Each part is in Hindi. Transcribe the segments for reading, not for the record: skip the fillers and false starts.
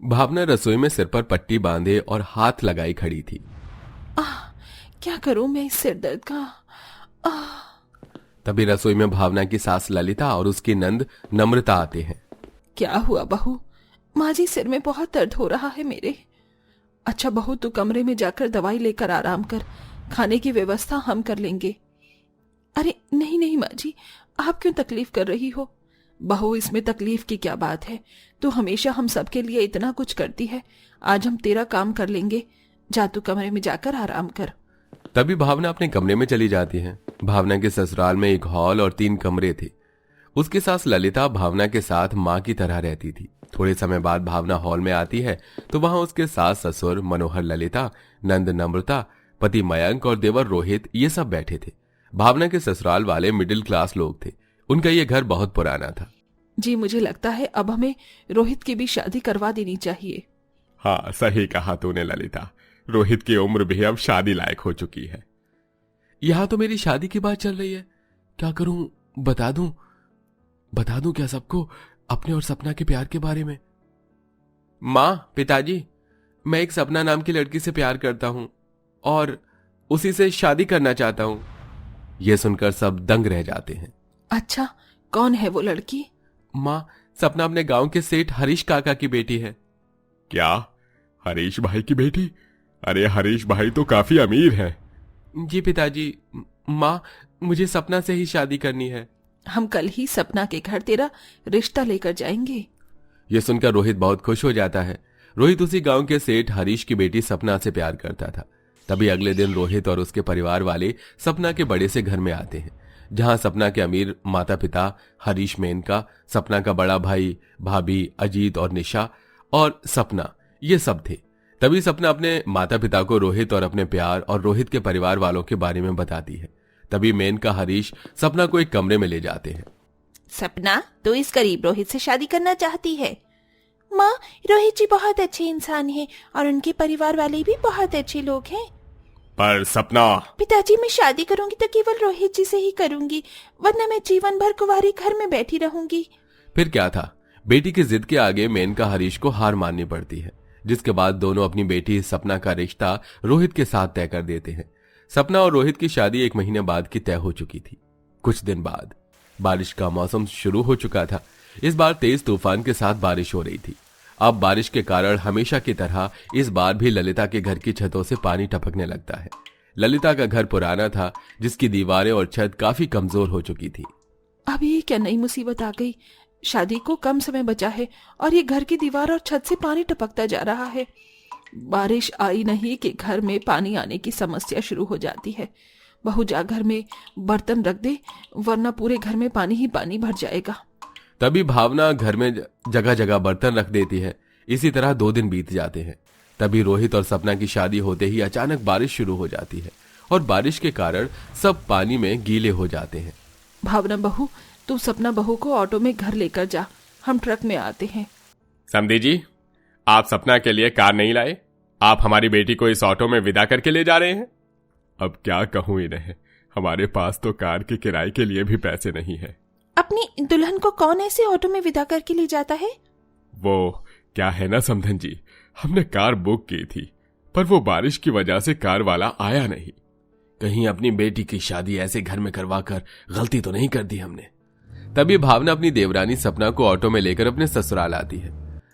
भावना रसोई में सिर पर पट्टी बांधे और हाथ लगाई खड़ी थी। क्या करूं मैं इस सिर दर्द का। तभी रसोई में भावना की सास ललिता और उसकी नंद नम्रता आते हैं। क्या हुआ बहू? माँ जी, सिर में बहुत दर्द हो रहा है मेरे। अच्छा बहू, तू कमरे में जाकर दवाई लेकर आराम कर, खाने की व्यवस्था हम कर लेंगे। अरे नहीं नहीं माँ जी, आप क्यों तकलीफ कर रही हो? बहू, इसमें तकलीफ की क्या बात है? तू हमेशा हम सबके लिए इतना कुछ करती है, आज हम तेरा काम कर लेंगे। जा तू कमरे में जाकर आराम कर। तभी भावना अपने कमरे में चली जाती है। भावना के ससुराल में एक हॉल और 3 कमरे थे। उसकी सास ललिता भावना के साथ माँ की तरह रहती थी। थोड़े समय बाद भावना हॉल में आती है तो वहां उसके सास ससुर मनोहर, ललिता, नंद नम्रता, पति मयंक और देवर रोहित ये सब बैठे थे। भावना के ससुराल वाले मिडिल क्लास लोग थे। उनका ये घर बहुत पुराना था। जी, मुझे लगता है अब हमें रोहित की भी शादी करवा देनी चाहिए। हाँ, सही कहा तूने ललिता। रोहित की उम्र भी अब शादी लायक हो चुकी है। यहां तो मेरी शादी की बात चल रही है। क्या करूं? बता दूं क्या सबको अपने और सपना के प्यार के बारे में? माँ, पिताजी, मैं एक सपना नाम की लड़की से प्यार करता हूं और उसी से शादी करना चाहता हूं। यह सुनकर सब दंग रह जाते हैं। अच्छा, कौन है वो लड़की? माँ, सपना अपने गांव के सेठ हरीश काका की बेटी है। क्या? हरीश भाई की बेटी? अरे हरीश भाई तो काफी अमीर है। जी पिताजी। माँ, मुझे सपना से ही शादी करनी है। हम कल ही सपना के घर तेरा रिश्ता लेकर जाएंगे। यह सुनकर रोहित बहुत खुश हो जाता है। रोहित उसी गांव के सेठ हरीश की बेटी सपना से प्यार करता था। तभी अगले दिन रोहित और उसके परिवार वाले सपना के बड़े से घर में आते हैं, जहां सपना के अमीर माता पिता हरीश, मेनका, सपना का बड़ा भाई, भाभी, अजीत और निशा और सपना ये सब थे। तभी सपना अपने माता पिता को रोहित और अपने प्यार और रोहित के परिवार वालों के बारे में बताती है। तभी मेनका, हरीश सपना को एक कमरे में ले जाते हैं। सपना, तो इस गरीब रोहित से शादी करना चाहती है? माँ, रोहित जी बहुत अच्छे इंसान हैं और उनके परिवार वाले भी बहुत अच्छे लोग हैं। पर सपना। पिताजी, मैं शादी करूंगी तो केवल रोहित जी से ही करूंगी, वरना मैं जीवन भर कुंवारी घर में बैठी रहूंगी। फिर क्या था, बेटी की जिद के आगे मेनका हरीश को हार माननी पड़ती है, जिसके बाद दोनों अपनी बेटी सपना का रिश्ता रोहित के साथ तय कर देते हैं। सपना और रोहित की शादी 1 महीने बाद की तय हो चुकी थी। कुछ दिन बाद बारिश का मौसम शुरू हो चुका था। इस बार तेज तूफान के साथ बारिश हो रही थी। अब बारिश के कारण हमेशा की तरह इस बार भी ललिता के घर की छतों से पानी टपकने लगता है। ललिता का घर पुराना था, जिसकी दीवारें और छत काफी कमजोर हो चुकी थी। अब ये क्या नई मुसीबत आ गई? शादी को कम समय बचा है और ये घर की दीवार और छत से पानी टपकता जा रहा है। बारिश आई नहीं कि घर में पानी आने की समस्या शुरू हो जाती है। बहू, जा घर में बर्तन रख दे, वरना पूरे घर में पानी ही पानी भर जाएगा। तभी भावना घर में जगह जगह बर्तन रख देती है। इसी तरह 2 दिन बीत जाते हैं। तभी रोहित और सपना की शादी होते ही अचानक बारिश शुरू हो जाती है और बारिश के कारण सब पानी में गीले हो जाते हैं। भावना बहू, तू सपना बहू को ऑटो में घर लेकर जा, हम ट्रक में आते हैं। समधी जी, आप सपना के लिए कार नहीं लाए? आप हमारी बेटी को इस ऑटो में विदा करके ले जा रहे हैं? अब क्या कहूं इन्हें, हमारे पास तो कार के किराए के लिए भी पैसे नहीं है। अपनी दुल्हन को कौन ऐसे ऑटो में विदा करके ले जाता है? वो क्या है ना समधन जी, हमने कार बुक की थी, पर वो बारिश की वजह से कार वाला आया नहीं। कहीं अपनी बेटी की शादी ऐसे घर में करवाकर गलती तो नहीं कर दी हमने। तभी भावना अपनी देवरानी सपना को ऑटो में लेकर अपने ससुराल आती है।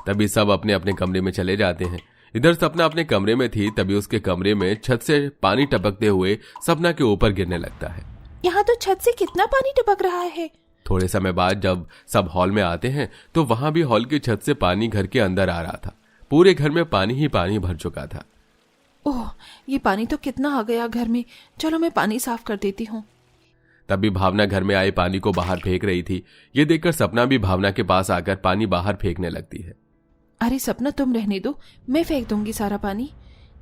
तभी सब अपने अपने कमरे में चले जाते हैं। इधर सपना अपने कमरे में थी, तभी उसके कमरे में छत से पानी टपकते हुए सपना के ऊपर गिरने लगता है। यहाँ तो छत से कितना पानी टपक रहा है। थोड़े समय बाद जब सब हॉल में आते हैं तो वहां भी हॉल की छत से पानी घर के अंदर आ रहा था। पूरे घर में पानी ही पानी भर चुका था। ओह, ये पानी तो कितना आ गया घर में। चलो मैं पानी साफ कर देती हूँ। तभी भावना घर में आए पानी को बाहर फेंक रही थी। ये देखकर सपना भी भावना के पास आकर पानी बाहर फेंकने लगती है। अरे सपना, तुम रहने दो, मैं फेंक दूंगी सारा पानी।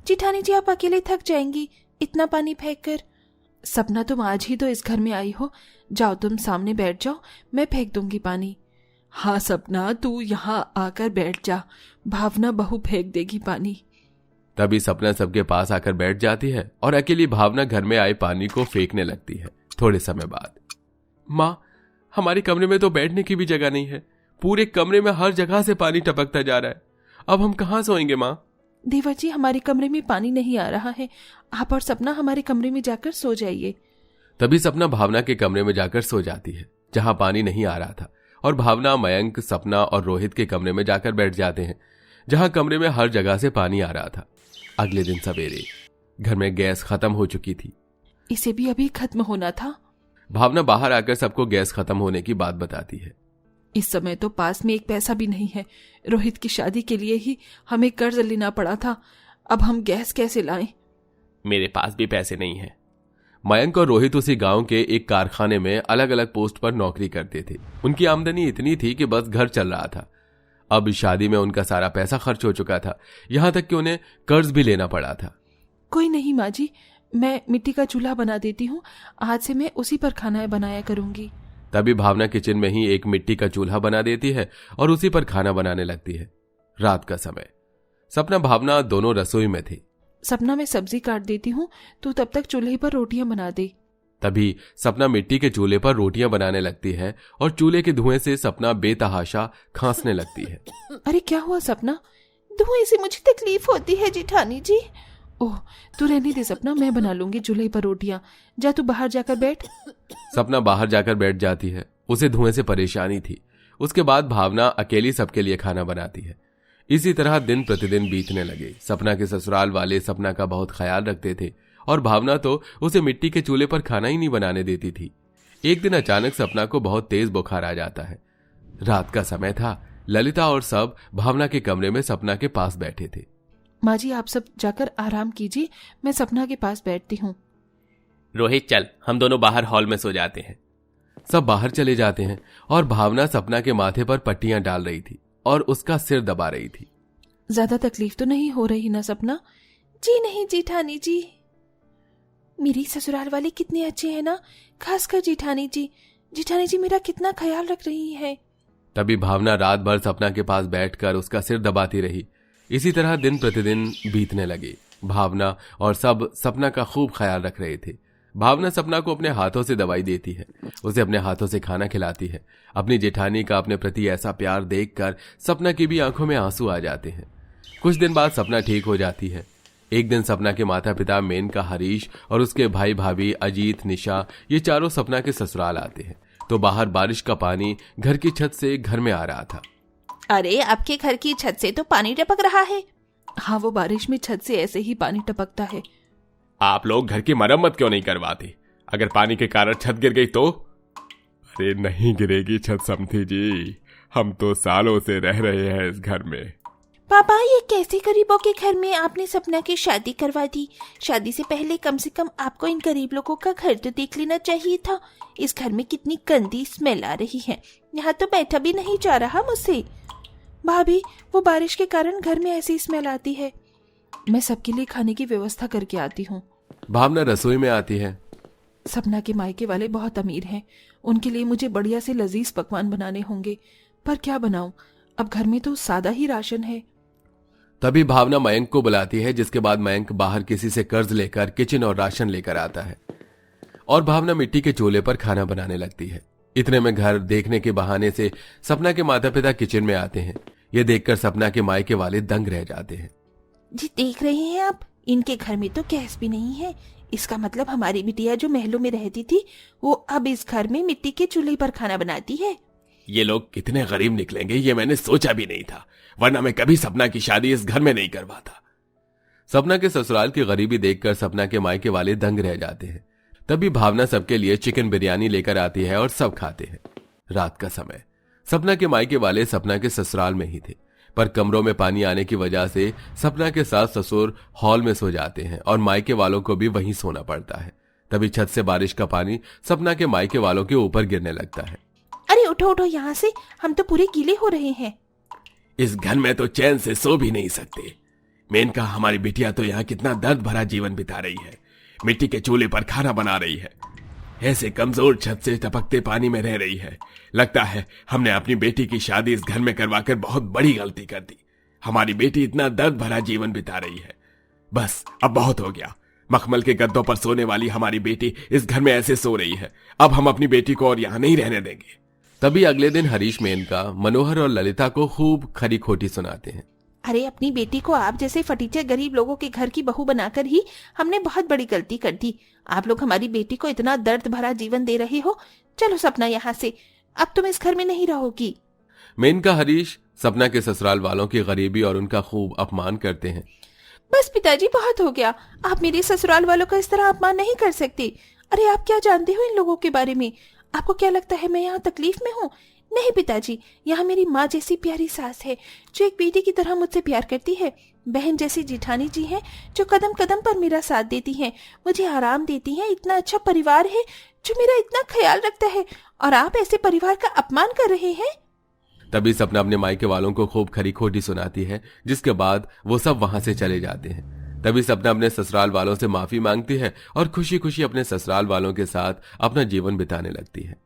जिठानी जी, आप अकेले थक जाएंगी इतना पानी फेंक कर। सपना, तुम आज ही तो इस घर में आई हो, जाओ तुम सामने बैठ जाओ, मैं फेंक दूंगी पानी। हाँ सपना, तू यहाँ आकर बैठ जा, भावना बहू फेंक देगी पानी। तभी सपना सबके पास आकर बैठ जाती है और अकेली भावना घर में आए पानी को फेंकने लगती है। थोड़े समय बाद, माँ, हमारे कमरे में तो बैठने की भी जगह नहीं है। पूरे कमरे में हर जगह से पानी टपकता जा रहा है। अब हम कहाँ सोएंगे माँ? देवर जी, हमारे कमरे में पानी नहीं आ रहा है, आप और सपना हमारे कमरे में जाकर सो जाइए। तभी सपना भावना के कमरे में जाकर सो जाती है जहां पानी नहीं आ रहा था, और भावना, मयंक, सपना और रोहित के कमरे में जाकर बैठ जाते हैं जहां कमरे में हर जगह से पानी आ रहा था। अगले दिन सवेरे घर में गैस खत्म हो चुकी थी। इसे भी अभी खत्म होना था। भावना बाहर आकर सबको गैस खत्म होने की बात बताती है। इस समय तो पास में एक पैसा भी नहीं है। रोहित की शादी के लिए ही हमें कर्ज लेना पड़ा था, अब हम गैस कैसे लाएं? मेरे पास भी पैसे नहीं है। मयंक और रोहित उसी गांव के एक कारखाने में अलग अलग पोस्ट पर नौकरी करते थे। उनकी आमदनी इतनी थी कि बस घर चल रहा था। अब शादी में उनका सारा पैसा खर्च हो चुका था, यहां तक कि उन्हें कर्ज भी लेना पड़ा था। कोई नहीं माँ जी, मैं मिट्टी का चूल्हा बना देती हूँ, आज से मैं उसी पर खाना बनाया करूंगी। तभी भावना किचन में ही एक मिट्टी का चूल्हा बना देती है और उसी पर खाना बनाने लगती है। रात का समय, सपना भावना दोनों रसोई में थे। सपना, मैं सब्जी काट देती हूँ, तू तब तक चूल्हे पर रोटियां बना दे। तभी सपना मिट्टी के चूल्हे पर रोटियां बनाने लगती है और चूल्हे के धुएं से सपना बेतहाशा खांसने लगती है। अरे क्या हुआ सपना? धुएं से मुझे तकलीफ होती है जेठानी जी। ओह, तू रहने दे सपना, मैं बना लूंगी चूल्हे पर रोटियां। जा तू बाहर जाकर बैठ। सपना बाहर जाकर बैठ जाती है। उसे धुएं से परेशानी थी। उसके बाद भावना अकेली सबके लिए खाना बनाती है। इसी तरह दिन प्रतिदिन बीतने लगे। सपना के ससुराल वाले सपना का बहुत ख्याल रखते थे और भावना तो उसे मिट्टी के चूल्हे पर खाना ही नहीं बनाने देती थी। एक दिन अचानक सपना को बहुत तेज बुखार आ जाता है। रात का समय था। ललिता और सब भावना के कमरे में सपना के पास बैठे थे। माँ जी, आप सब जाकर आराम कीजिए, मैं सपना के पास बैठती हूँ। रोहित चल, हम दोनों बाहर हॉल में सो जाते हैं। सब बाहर चले जाते हैं और भावना सपना के माथे पर पट्टियां डाल रही थी और उसका सिर दबा रही थी। ज्यादा तकलीफ तो नहीं हो रही ना सपना? जी नहीं जेठानी जी। मेरी ससुराल वाले कितने अच्छे हैं ना, खासकर जेठानी जी। जेठानी जी मेरा कितना ख्याल रख रही हैं। तभी भावना रात भर सपना के पास बैठकर उसका सिर दबाती रही। इसी तरह दिन प्रतिदिन बीतने लगे। भावना और सब सपना का खूब ख्याल रख रहे थे। भावना सपना को अपने हाथों से दवाई देती है, उसे अपने हाथों से खाना खिलाती है। अपनी जेठानी का अपने प्रति ऐसा प्यार देखकर सपना की भी आंखों में आंसू आ जाते हैं। कुछ दिन बाद सपना ठीक हो जाती है। एक दिन सपना के माता पिता मेनका, हरीश और उसके भाई भाभी अजीत, निशा, ये चारों सपना के ससुराल आते हैं तो बाहर बारिश का पानी घर की छत से घर में आ रहा था। अरे, आपके घर की छत से तो पानी टपक रहा है। हाँ, वो बारिश में छत से ऐसे ही पानी टपकता है। आप लोग घर की मरम्मत क्यों नहीं करवाते? अगर पानी के कारण छत गिर गई तो? अरे नहीं गिरेगी छत समधी जी, हम तो सालों से रह रहे हैं इस घर में। पापा, ये कैसे गरीबों के घर में आपने सपना की शादी करवा दी? शादी से पहले कम से कम आपको इन गरीब लोगों का घर तो देख लेना चाहिए था। इस घर में कितनी गंदी स्मेल आ रही है, यहाँ तो बैठा भी नहीं जा रहा मुझसे। भाभी, वो बारिश के कारण घर में ऐसी स्मेल आती है। मैं सबके लिए खाने की व्यवस्था करके आती हूँ। भावना रसोई में आती है। सपना के मायके वाले बहुत अमीर हैं, उनके लिए मुझे बढ़िया से लजीज पकवान बनाने होंगे, पर क्या बनाऊं? अब घर में तो सादा ही राशन है। तभी भावना मयंक को बुलाती है, जिसके बाद मयंक बाहर किसी से कर्ज लेकर किचन और राशन लेकर आता है और भावना मिट्टी के चूल्हे पर खाना बनाने लगती है। इतने में घर देखने के बहाने से सपना के माता पिता किचन में आते हैं। ये देखकर सपना के मायके वाले दंग रह जाते हैं। जी, देख रहे हैं आप, इनके घर में तो गैस भी नहीं है। इसका मतलब हमारी बिटिया जो महलों में रहती थी, वो अब इस घर में मिट्टी के चूल्हे पर खाना बनाती है। ये लोग कितने गरीब निकलेंगे, ये मैंने सोचा भी नहीं था, वरना मैं कभी सपना की शादी इस घर में नहीं करवाता। सपना के ससुराल की गरीबी देखकर सपना के मायके वाले दंग रह जाते हैं। तभी भावना सबके लिए चिकन बिरयानी लेकर आती है और सब खाते हैं। रात का समय, सपना के मायके वाले सपना के ससुराल में ही थे, पर कमरों में पानी आने की वजह से सपना के सास ससुर हॉल में सो जाते हैं और मायके वालों को भी वहीं सोना पड़ता है। तभी छत से बारिश का पानी सपना के मायके वालों के ऊपर गिरने लगता है। अरे उठो उठो यहाँ से, हम तो पूरे गीले हो रहे हैं। इस घर में तो चैन से सो भी नहीं सकते। मेनका, हमारी बिटिया तो यहाँ कितना दर्द भरा जीवन बिता रही है, मिट्टी के चूल्हे पर खाना बना रही है, ऐसे कमजोर छत से टपकते पानी में रह रही है। लगता है हमने अपनी बेटी की शादी इस घर में करवाकर बहुत बड़ी गलती कर दी। हमारी बेटी इतना दर्द भरा जीवन बिता रही है। बस अब बहुत हो गया। मखमल के गद्दों पर सोने वाली हमारी बेटी इस घर में ऐसे सो रही है। अब हम अपनी बेटी को और यहाँ नहीं रहने देंगे। तभी अगले दिन हरीश, मेनका, मनोहर और ललिता को खूब खरी खोटी सुनाते हैं। अरे अपनी बेटी को आप जैसे फटीचर गरीब लोगों के घर की बहू बनाकर ही हमने बहुत बड़ी गलती कर दी। आप लोग हमारी बेटी को इतना दर्द भरा जीवन दे रहे हो। चलो सपना यहाँ से, अब तुम इस घर में नहीं रहोगी। मेनका हरीश सपना के ससुराल वालों की गरीबी और उनका खूब अपमान करते हैं। बस पिताजी बहुत हो गया, आप मेरे ससुराल वालों का इस तरह अपमान नहीं कर सकते। अरे आप क्या जानते हो इन लोगों के बारे में? आपको क्या लगता है मैं यहाँ तकलीफ में हूँ? नहीं पिताजी, यहाँ मेरी माँ जैसी प्यारी सास है जो एक बेटी की तरह मुझसे प्यार करती है। बहन जैसी जिठानी जी हैं जो कदम कदम पर मेरा साथ देती हैं, मुझे आराम देती हैं। इतना अच्छा परिवार है जो मेरा इतना ख्याल रखता है, और आप ऐसे परिवार का अपमान कर रहे हैं। तभी सपना अपने मायके वालों को खूब खरी खोटी सुनाती है, जिसके बाद वो सब वहां से चले जाते हैं। तभी सपना अपने ससुराल वालों से माफी मांगती है और खुशी खुशी अपने ससुराल वालों के साथ अपना जीवन बिताने लगती है।